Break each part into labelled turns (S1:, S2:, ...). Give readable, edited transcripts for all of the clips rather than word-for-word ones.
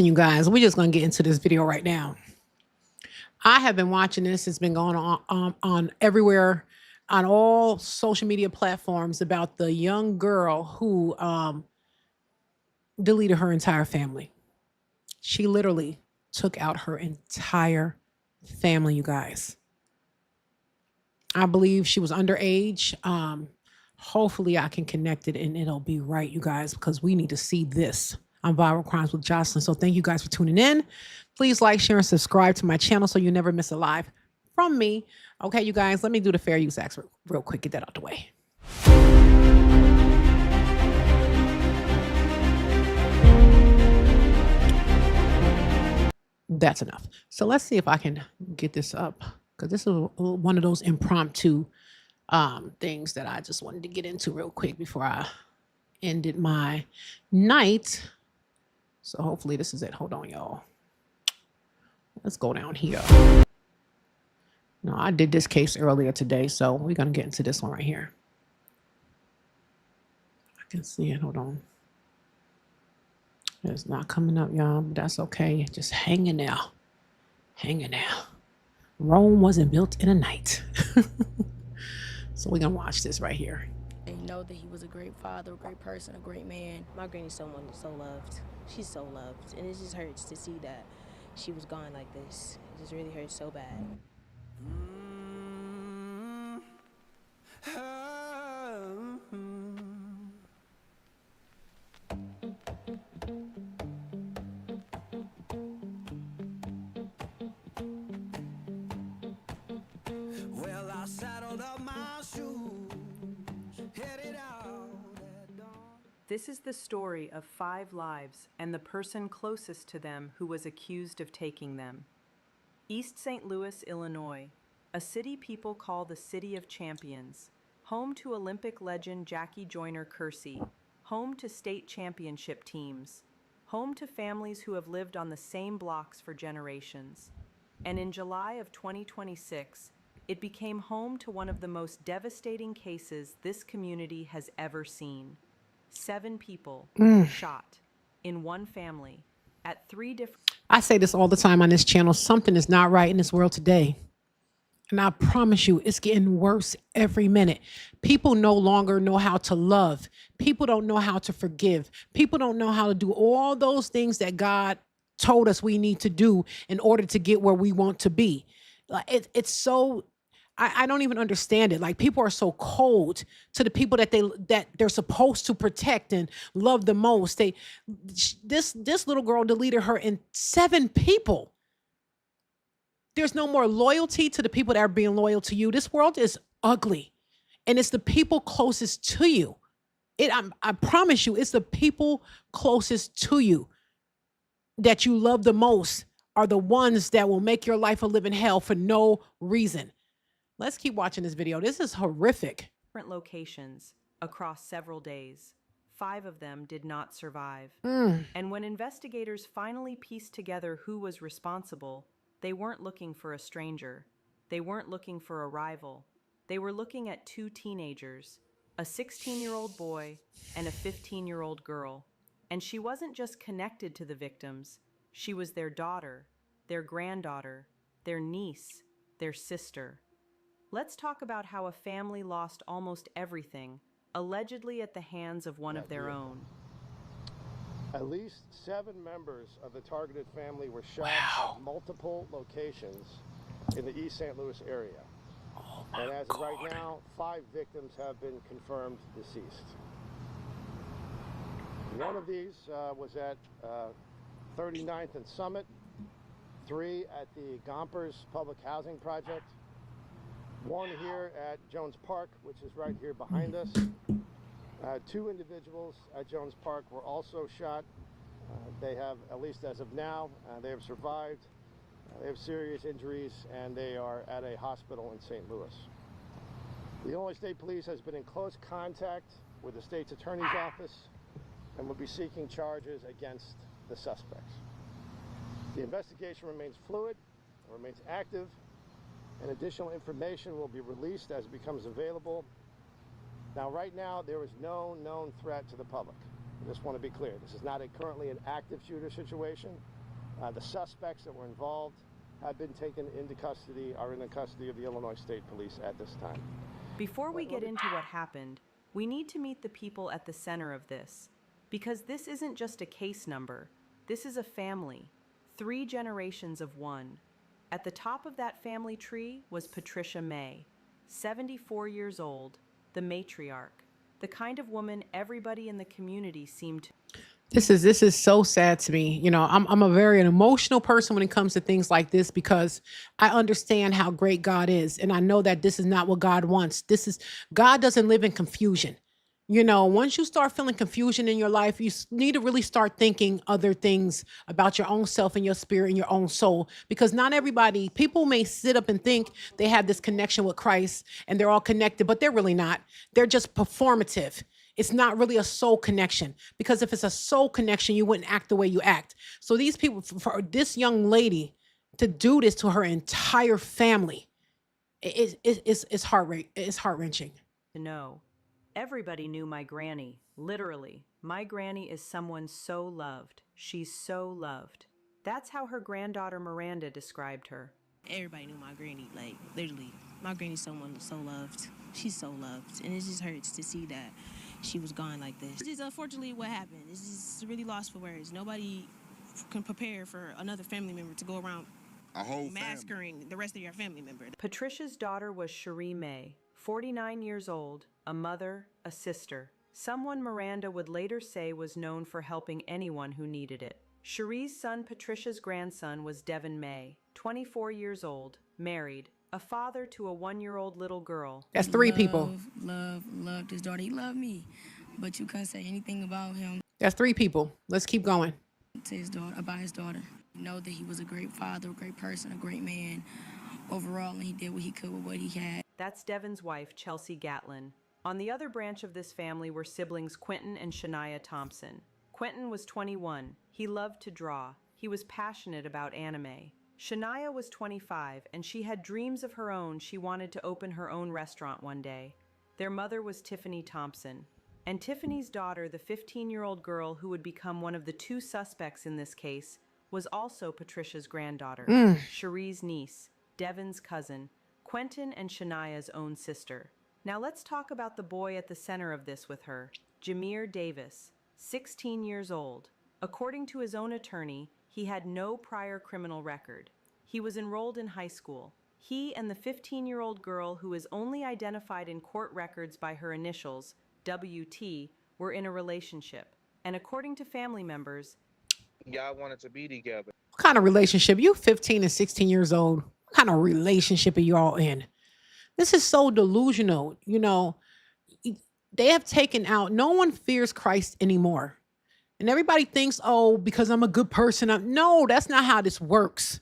S1: You guys, we're just going to get into this video right now. I have been watching this. It's been going on everywhere, on all social media platforms, about the young girl who deleted her entire family. She literally took out her entire family, you guys. I believe she was underage. Hopefully, I can connect it and it'll be right, you guys, because we need to see this on Viral Crimes with Jocelyn. So thank you guys for tuning in. Please like, share, and subscribe to my channel so you never miss a live from me. Okay, you guys, let me do the fair use acts real quick. Get that out the way. That's enough. So let's see if I can get this up, because this is one of those impromptu things that I just wanted to get into real quick before I ended my night. So hopefully this is it. Hold on, y'all. Let's go down here. No, I did this case earlier today, so we're going to get into this one right here. I can see it. Hold on. It's not coming up, y'all, but that's okay. Just hanging there. Hanging there. Rome wasn't built in a night. So we're going to watch this right here.
S2: And know that he was a great father, a great person, a great man. My granny's someone so loved. She's so loved. And it just hurts to see that she was gone like this. It just really hurts so bad.
S3: Well, I saddled up my shoes, headed out at dawn.
S4: This is the story of 5 lives and the person closest to them who was accused of taking them. East St. Louis, Illinois, a city people call the City of Champions, home to Olympic legend Jackie Joyner-Kersee, home to state championship teams, home to families who have lived on the same blocks for generations. And in July of 2026, it became home to one of the most devastating cases this community has ever seen. 7 people shot in one family at 3 different...
S1: I say this all the time on this channel. Something is not right in this world today. And I promise you, it's getting worse every minute. People no longer know how to love. People don't know how to forgive. People don't know how to do all those things that God told us we need to do in order to get where we want to be. Like it's so... I don't even understand it. Like, people are so cold to the people that they're supposed to protect and love the most. This little girl deleted her and 7 people. There's no more loyalty to the people that are being loyal to you. This world is ugly, and it's the people closest to you. I promise you, it's the people closest to you that you love the most are the ones that will make your life a living hell for no reason. Let's keep watching this video. This is horrific.
S4: different locations across several days. 5 of them did not survive. And when investigators finally pieced together who was responsible, they weren't looking for a stranger. They weren't looking for a rival. They were looking at 2 teenagers, a 16-year-old boy and a 15-year-old girl. And she wasn't just connected to the victims. She was their daughter, their granddaughter, their niece, their sister. Let's talk about how a family lost almost everything, allegedly at the hands of one of their own.
S5: At least 7 members of the targeted family were shot at multiple locations in the East St. Louis area. And as of right now, 5 victims have been confirmed deceased. One of these was at 39th and Summit, 3 at the Gompers Public Housing Project, 1 here at Jones Park, which is right here behind us. 2 individuals at Jones Park were also shot. They have, at least as of now, they have survived. They have serious injuries, and they are at a hospital in St. Louis. The Illinois State Police has been in close contact with the state's attorney's office and will be seeking charges against the suspects. The investigation remains fluid, remains active, and additional information will be released as it becomes available. Now, right now, there is no known threat to the public. I just want to be clear. This is not currently an active shooter situation. The suspects that were involved have been taken into custody, are in the custody of the Illinois State Police at this time.
S4: Before we get into what happened, we need to meet the people at the center of this, because this isn't just a case number. This is a family, 3 generations of one. At the top of that family tree was Patricia May, 74 years old, the matriarch, the kind of woman everybody in the community seemed to.
S1: This is so sad to me. You know, I'm a very an emotional person when it comes to things like this because I understand how great God is, and I know that this is not what God wants. This is God doesn't live in confusion. You know, once you start feeling confusion in your life, need to really start thinking other things about your own self and your spirit and your own soul. Because not everybody, people may sit up and think they have this connection with Christ and they're all connected, but they're really not. They're just performative. It's not really a soul connection, because if it's a soul connection, you wouldn't act the way you act. So these people, for this young lady to do this to her entire family, it's heart-wrenching.
S4: To know. Everybody knew my granny, literally. My granny is someone so loved. She's so loved. That's how her granddaughter Miranda described her.
S2: Everybody knew my granny, like, literally. My granny's someone so loved. She's so loved. And it just hurts to see that she was gone like this. This is unfortunately what happened. It's just really lost for words. Nobody can prepare for another family member to go around massacring the rest of your family member.
S4: Patricia's daughter was Cherie May, 49 years old, a mother, a sister. Someone Miranda would later say was known for helping anyone who needed it. Cherie's son Patricia's grandson was Devin May, 24 years old, married, a father to a 1-year-old little girl.
S1: That's 3 people.
S6: Loved his daughter. He loved me, but you couldn't say anything about him
S1: That's 3 people. Let's keep going.
S6: to his daughter, about his daughter. Know that he was a great father, a great person, a great man overall, and he did what he could with what he had.
S4: That's Devin's wife, Chelsea Gatlin. On the other branch of this family were siblings Quentin and Shania Thompson. Quentin was 21. He loved to draw. He was passionate about anime. Shania was 25, and she had dreams of her own. She wanted to open her own restaurant one day. Their mother was Tiffany Thompson. And Tiffany's daughter, the 15-year-old girl who would become one of the 2 suspects in this case, was also Patricia's granddaughter, Cherie's niece, Devin's cousin, Quentin and Shania's own sister. Now let's talk about the boy at the center of this with her, Jameer Davis, 16 years old. According to his own attorney, he had no prior criminal record. He was enrolled in high school. He and the 15-year-old girl, who is only identified in court records by her initials, WT, were in a relationship. And according to family members,
S7: y'all wanted to be together.
S1: What kind of relationship? You 15 and 16 years old. What kind of relationship are you all in? This is so delusional. You know, they have taken out, no one fears Christ anymore. And everybody thinks, oh, because I'm a good person. No, that's not how this works.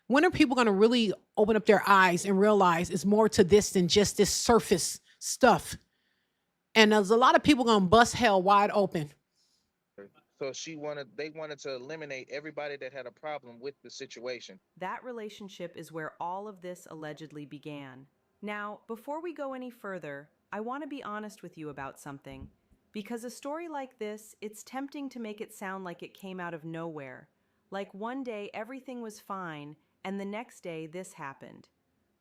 S1: When are people going to really open up their eyes and realize it's more to this than just this surface stuff? And there's a lot of people going to bust hell wide open.
S7: So they wanted to eliminate everybody that had a problem with the situation.
S4: that relationship is where all of this allegedly began. Now, before we go any further, I want to be honest with you about something. Because a story like this, it's tempting to make it sound like it came out of nowhere. Like one day everything was fine, and the next day this happened.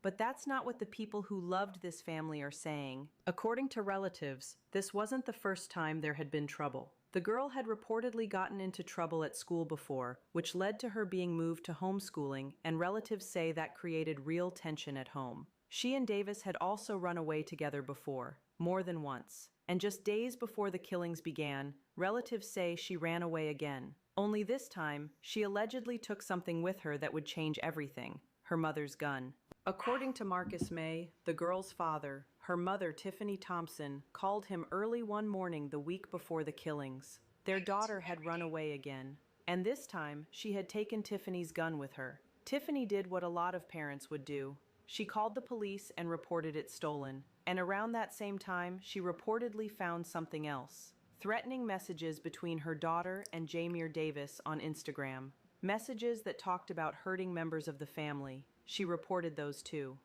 S4: But that's not what the people who loved this family are saying. According to relatives, this wasn't the first time there had been trouble. The girl had reportedly gotten into trouble at school before, which led to her being moved to homeschooling, and relatives say that created real tension at home. She and Davis had also run away together before, more than once. And just days before the killings began, relatives say she ran away again. Only this time, she allegedly took something with her that would change everything, her mother's gun. According to Marcus May, the girl's father, her mother Tiffany Thompson called him early one morning the week before the killings. Their daughter had run away again, and this time she had taken Tiffany's gun with her. Tiffany did what a lot of parents would do. She called the police and reported it stolen. And around that same time, she reportedly found something else. Threatening messages between her daughter and Jameer Davis on Instagram. Messages that talked about hurting members of the family. She reported those too.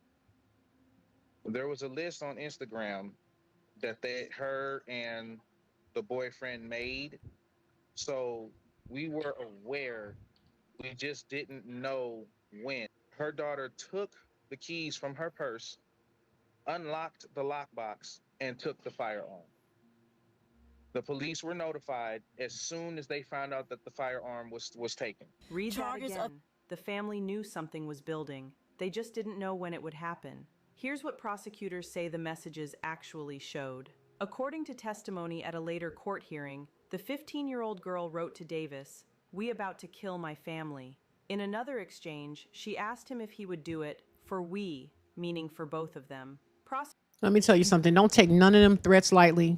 S7: There was a list on Instagram that her and the boyfriend made, So we were aware, we just didn't know when. Her daughter took the keys from her purse, unlocked the lockbox, and took the firearm. The police were notified as soon as they found out that the firearm was taken.
S4: Read that
S6: Charges
S4: again.
S6: of-
S4: The family knew something was building. They just didn't know when it would happen. Here's what prosecutors say the messages actually showed. According to testimony at a later court hearing, the 15-year-old girl wrote to Davis, "We about to kill my family." In another exchange, she asked him if he would do it for we, meaning for both of them.
S1: Let me tell you something. Don't take none of them threats lightly.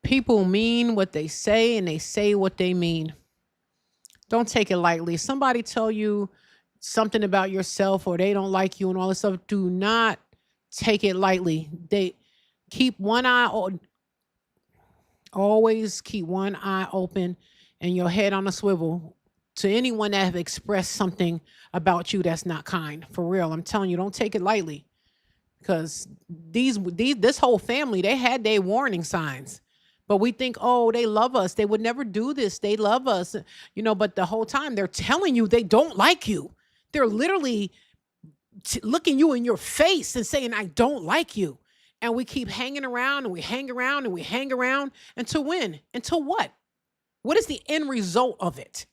S1: People mean what they say and they say what they mean. Don't take it lightly. Somebody tell you something about yourself or they don't like you and all this stuff. Do not take it lightly. They keep one eye on, always keep one eye open and your head on a swivel to anyone that have expressed something about you that's not kind. For real. I'm telling you, don't take it lightly. Because this whole family, they had their warning signs. But we think, oh, they love us. They would never do this. They love us. But the whole time they're telling you they don't like you. They're literally looking you in your face and saying, I don't like you. And we keep hanging around and we hang around and we hang around until when? Until what? What is the end result of it?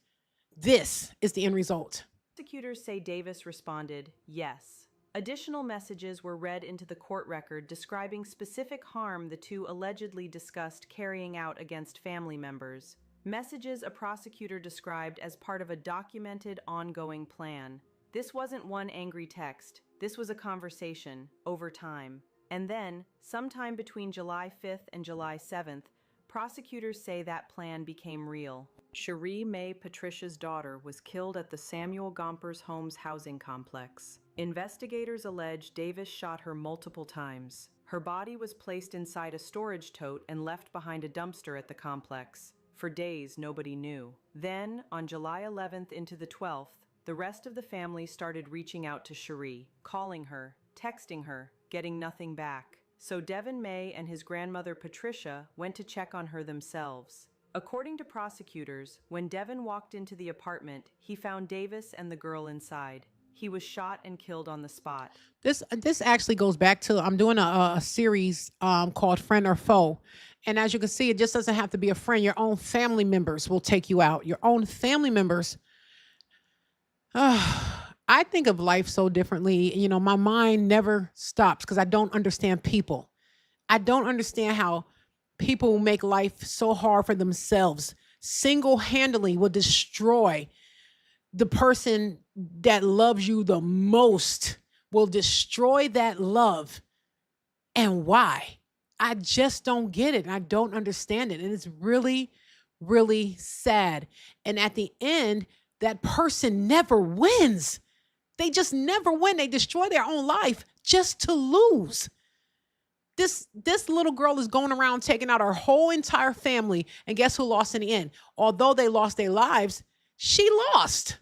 S1: This is the end result.
S4: Prosecutors say Davis responded, yes. Additional messages were read into the court record describing specific harm the two allegedly discussed carrying out against family members. Messages a prosecutor described as part of a documented, ongoing plan. This wasn't one angry text. This was a conversation, over time. And then, sometime between July 5th and July 7th, prosecutors say that plan became real. Cherie Mae Patricia's daughter was killed at the Samuel Gompers Homes housing complex. Investigators allege Davis shot her multiple times. Her body was placed inside a storage tote and left behind a dumpster at the complex. For days, nobody knew. Then, on July 11th into the 12th, the rest of the family started reaching out to Cherie, calling her, texting her, getting nothing back. So Devin May and his grandmother Patricia went to check on her themselves. According to prosecutors, when Devin walked into the apartment, he found Davis and the girl inside. He was shot and killed on the spot.
S1: This actually goes back to, I'm doing a series called Friend or Foe. And as you can see, it just doesn't have to be a friend. Your own family members will take you out. Your own family members. I think of life so differently. My mind never stops because I don't understand people. I don't understand how people make life so hard for themselves. Single-handedly will destroy the person that loves you the most, will destroy that love. And why? I just don't get it. I don't understand it. And it's really, really sad. And at the end, that person never wins. They just never win. They destroy their own life just to lose. This little girl is going around taking out her whole entire family. And guess who lost in the end? Although they lost their lives, she lost.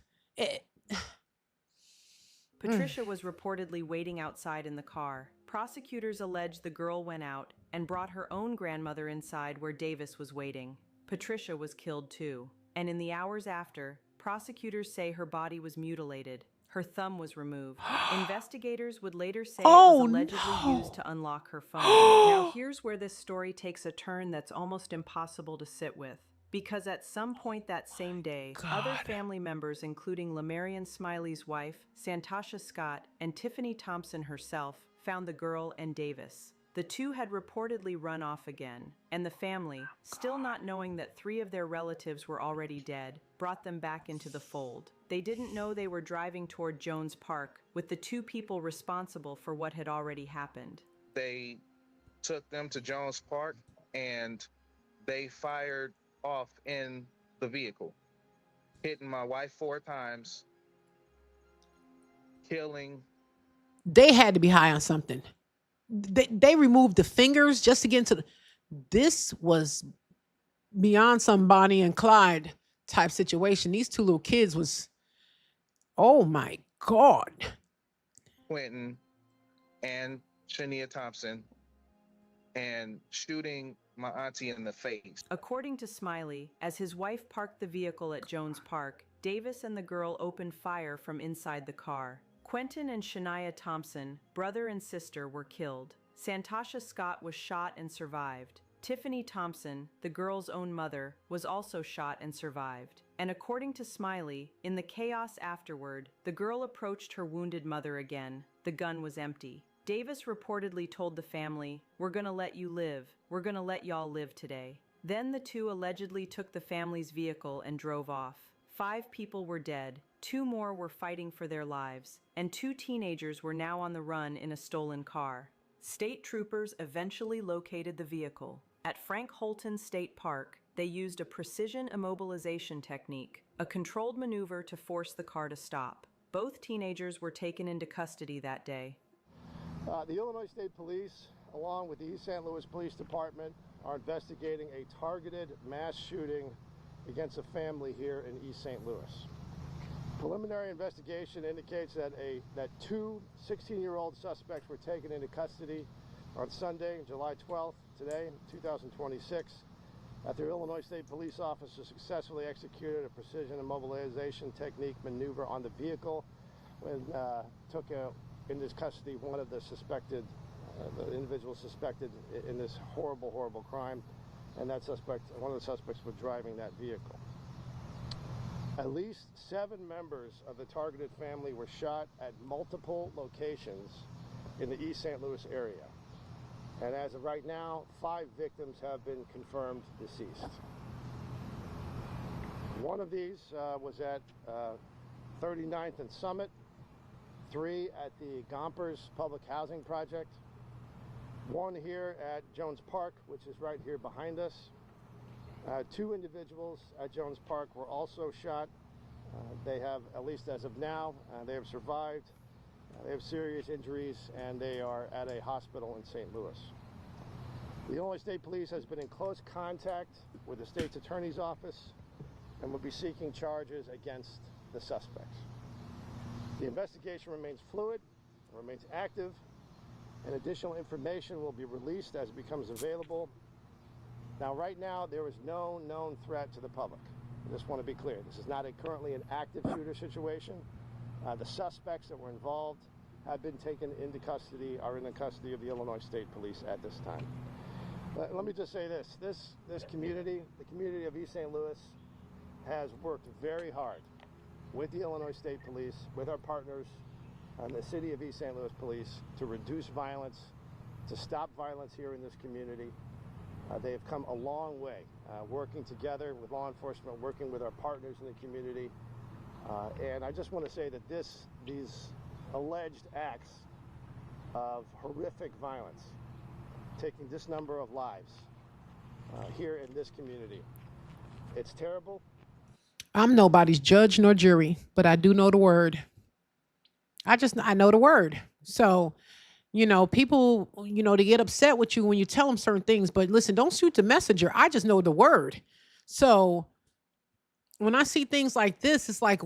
S4: Patricia was reportedly waiting outside in the car. Prosecutors allege the girl went out and brought her own grandmother inside where Davis was waiting. Patricia was killed too. And in the hours after, prosecutors say her body was mutilated. Her thumb was removed. Investigators would later say it was allegedly used to unlock her phone. Now here's where this story takes a turn that's almost impossible to sit with. Because at some point that same day, other family members, including Lamarian Smiley's wife, Santasha Scott, and Tiffany Thompson herself, found the girl and Davis. The two had reportedly run off again, and the family, still not knowing that 3 of their relatives were already dead, brought them back into the fold. They didn't know they were driving toward Jones Park with the 2 people responsible for what had already happened.
S7: They took them to Jones Park and they fired off in the vehicle, hitting my wife 4 times, killing.
S1: They had to be high on something. They removed the fingers just to get into this was beyond some Bonnie and Clyde type situation. These 2 little kids was, oh my God.
S7: Quentin and Shania Thompson, and shooting my auntie in the face.
S4: According to Smiley, as his wife parked the vehicle at Jones Park, Davis and the girl opened fire from inside the car. Quentin and Shania Thompson, brother and sister, were killed. Santasha Scott was shot and survived. Tiffany Thompson, the girl's own mother, was also shot and survived. And according to Smiley, in the chaos afterward, the girl approached her wounded mother again. The gun was empty. Davis reportedly told the family, "We're gonna let you live. We're gonna let y'all live today." Then the two allegedly took the family's vehicle and drove off. 5 people were dead, 2 more were fighting for their lives, and 2 teenagers were now on the run in a stolen car. State troopers eventually located the vehicle. At Frank Holton State Park, they used a precision immobilization technique, a controlled maneuver to force the car to stop. Both teenagers were taken into custody that day.
S5: The Illinois State Police, along with the East St. Louis Police Department, are investigating a targeted mass shooting against a family here in East St. Louis. Preliminary investigation indicates that 2 16-year-old suspects were taken into custody on Sunday, July 12th, today, 2026, after Illinois State Police officers successfully executed a precision immobilization technique maneuver on the vehicle when took in this custody one of the suspected, the individuals suspected in this horrible crime, and that suspect, one of the suspects, was driving that vehicle. At least 7 members of the targeted family were shot at multiple locations in the East St. Louis area. And as of right now, 5 victims have been confirmed deceased. One of these was at 39th and Summit, 3 at the Gompers Public Housing Project, 1 here at Jones Park, which is right here behind us. 2 individuals at Jones Park were also shot. They have, at least as of now, they have survived. They have serious injuries, and they are at a hospital in St. Louis. The Illinois State Police has been in close contact with the state's attorney's office and will be seeking charges against the suspects. The investigation remains fluid, remains active, and additional information will be released as it becomes available. Now, right now, there is no known threat to the public. I just want to be clear. This is not currently an active shooter situation. The suspects that were involved have been taken into custody, are in the custody of the Illinois State Police at this time. Let me just say this. This community, the community of East St. Louis, has worked very hard with the Illinois State Police, with our partners, and the City of East St. Louis Police, to reduce violence, to stop violence here in this community. They have come a long way, working together with law enforcement, working with our partners in the community. And I just want to say that these alleged acts of horrific violence, taking this number of lives here in this community, it's terrible.
S1: I'm nobody's judge nor jury, but I do know the word. I know the word. So, people, they get upset with you when you tell them certain things, but listen, don't shoot the messenger. I just know the word. So when I see things like this, it's like,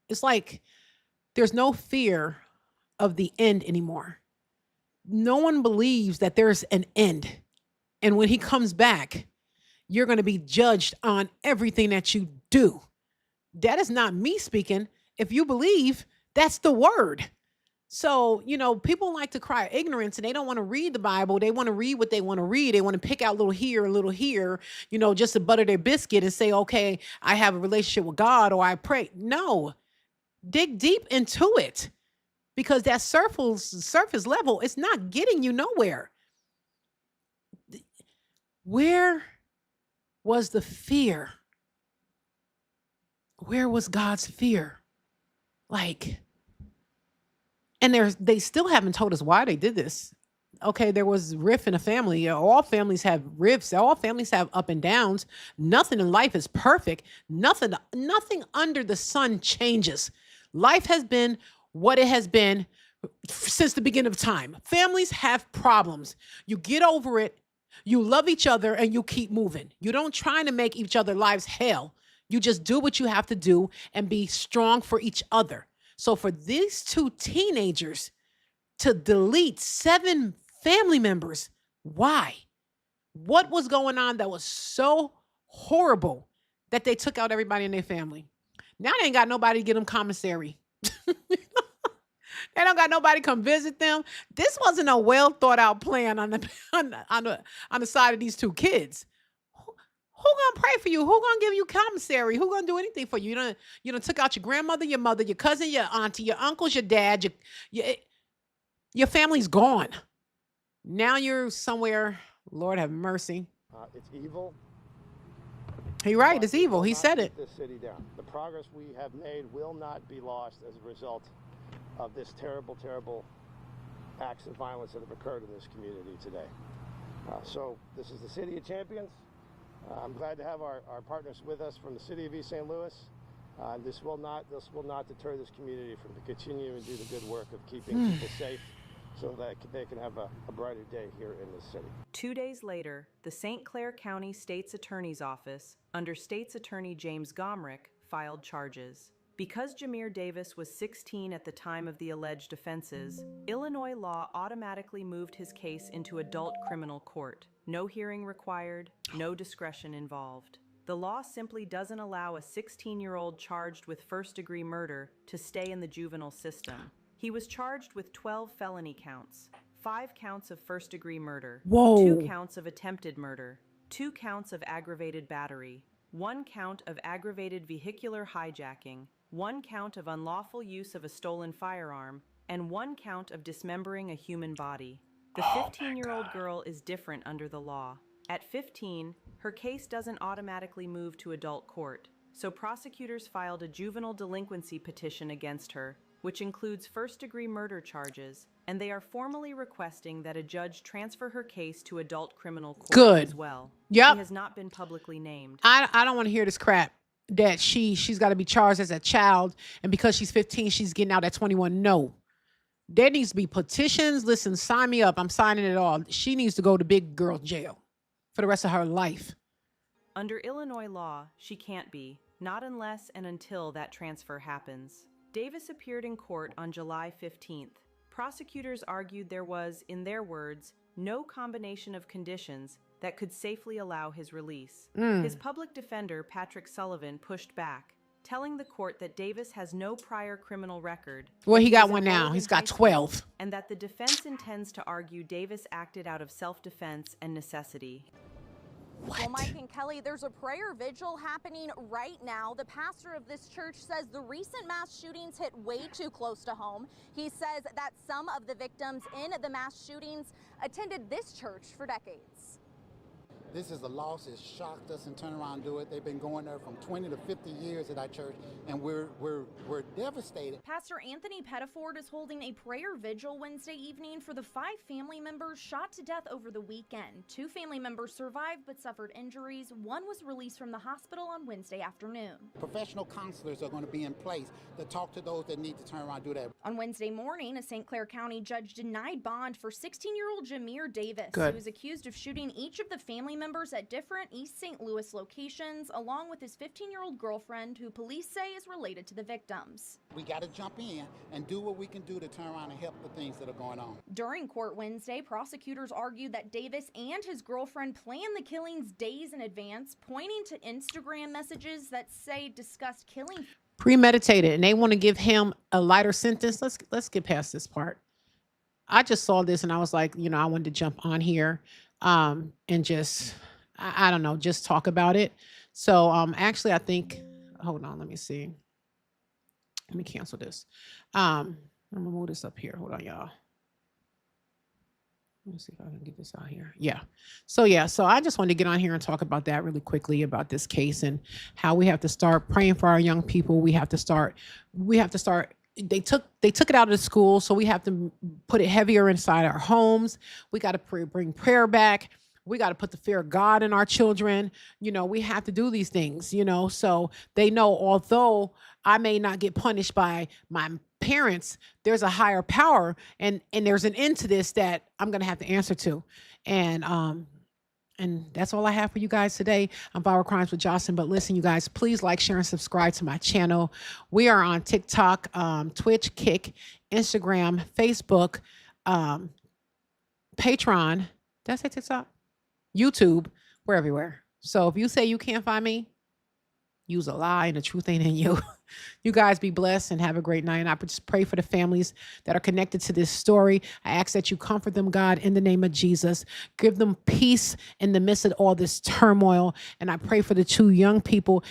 S1: it's like there's no fear of the end anymore. No one believes that there's an end. And when he comes back, you're going to be judged on everything that you do. That is not me speaking. If you believe, that's the word. So, people like to cry ignorance and they don't want to read the Bible. They want to read what they want to read. They want to pick out a little here, just to butter their biscuit and say, okay, I have a relationship with God or I pray. No, dig deep into it, because that surface level, it's not getting you nowhere. Where was the fear? Where was God's fear? And they still haven't told us why they did this. Okay, there was rift in a family. All families have rifts. All families have up and downs. Nothing in life is perfect. Nothing under the sun changes. Life has been what it has been since the beginning of time. Families have problems. You get over it. You love each other and you keep moving. You don't try to make each other's lives hell. You just do what you have to do and be strong for each other. So for these 2 teenagers to delete 7 family members. Why? What was going on that was so horrible that they took out everybody in their family? Now they ain't got nobody to get them commissary. They don't got nobody come visit them. This wasn't a well thought out plan on the on the side of these two kids. Who gonna pray for you? Who gonna give you commissary? Who gonna do anything for you? You done took out your grandmother, your mother, your cousin, your auntie, your uncles, your dad. Your family's gone. Now you're somewhere. Lord have mercy.
S5: It's evil.
S1: He right. It's evil. He said it.
S5: This city down. The progress we have made will not be lost as a result of this terrible, terrible acts of violence that have occurred in this community today. So this is the City of Champions. I'm glad to have our partners with us from the City of East St. Louis. This will not deter this community from continuing to do the good work of keeping people safe, so that they can have a brighter day here in this city.
S4: 2 days later, the St. Clair County State's Attorney's Office, under State's Attorney James Gomrick, filed charges. Because Jameer Davis was 16 at the time of the alleged offenses, Illinois law automatically moved his case into adult criminal court. No hearing required, no discretion involved. The law simply doesn't allow a 16-year-old charged with first-degree murder to stay in the juvenile system. He was charged with 12 felony counts, 5 counts of first-degree murder,
S1: Whoa.
S4: 2 counts of attempted murder, 2 counts of aggravated battery, 1 count of aggravated vehicular hijacking, 1 count of unlawful use of a stolen firearm, and 1 count of dismembering a human body. The 15-year-old girl is different under the law. At 15, her case doesn't automatically move to adult court, so prosecutors filed a juvenile delinquency petition against her, which includes first-degree murder charges, and they are formally requesting that a judge transfer her case to adult criminal court as well.
S1: Yep.
S4: She has not been publicly named.
S1: I don't want to hear this crap that she's got to be charged as a child, and because she's 15, she's getting out at 21. No. There needs to be petitions. Listen, sign me up. I'm signing it all. She needs to go to big girl jail for the rest of her life.
S4: Under Illinois law, she can't be, not unless and until that transfer happens. Davis appeared in court on July 15th. Prosecutors argued there was, in their words, no combination of conditions that could safely allow his release. His public defender, Patrick Sullivan, pushed back, telling the court that Davis has no prior criminal record.
S1: Well, he got
S4: was
S1: one now.
S4: enrolled in
S1: He's got
S4: high school,
S1: 12.
S4: And that the defense intends to argue Davis acted out of self-defense and necessity.
S8: Well, Mike and Kelly, there's a prayer vigil happening right now. The pastor of this church says the recent mass shootings hit way too close to home. He says that some of the victims in the mass shootings attended this church for decades.
S9: This is a loss. It shocked us and turned around and do it. They've been going there from 20 to 50 years at our church, and we're devastated.
S8: Pastor Anthony Pettiford is holding a prayer vigil Wednesday evening for the 5 family members shot to death over the weekend. 2 family members survived but suffered injuries. 1 was released from the hospital on Wednesday afternoon.
S9: Professional counselors are going to be in place to talk to those that need to turn around and do that.
S8: On Wednesday morning, a St. Clair County judge denied bond for 16-year-old Jameer Davis,
S1: Good.
S8: who is accused of shooting each of the family members at different East St. Louis locations, along with his 15-year-old girlfriend, who police say is related to the victims.
S9: We got to jump in and do what we can do to turn around and help the things that are going on.
S8: During court Wednesday, prosecutors argued that Davis and his girlfriend planned the killings days in advance, pointing to Instagram messages that say discussed killing.
S1: Premeditated, and they want to give him a lighter sentence. Let's get past this part. I just saw this and I was like, I wanted to jump on here and just, I don't know, just talk about it. So actually, I think, hold on, let me see. Let me cancel this. I'm gonna move this up here. Hold on, y'all. Let me see if I can get this out here. Yeah. So I just wanted to get on here and talk about that really quickly, about this case and how we have to start praying for our young people. We have to start, they took it out of the school, so we have to put it heavier inside our homes. We got to bring prayer back. We got to put the fear of God in our children. We have to do these things, so they know, although I may not get punished by my parents, there's a higher power and there's an end to this that I'm going to have to answer to. And that's all I have for you guys today on Viral Crimes with Jocelyn. But listen, you guys, please like, share, and subscribe to my channel. We are on TikTok, Twitch, Kick, Instagram, Facebook, Patreon. Did I say TikTok? YouTube. We're everywhere. So if you say you can't find me, use a lie and the truth ain't in you. You guys be blessed and have a great night. And I just pray for the families that are connected to this story. I ask that you comfort them, God, in the name of Jesus. Give them peace in the midst of all this turmoil. And I pray for the two young people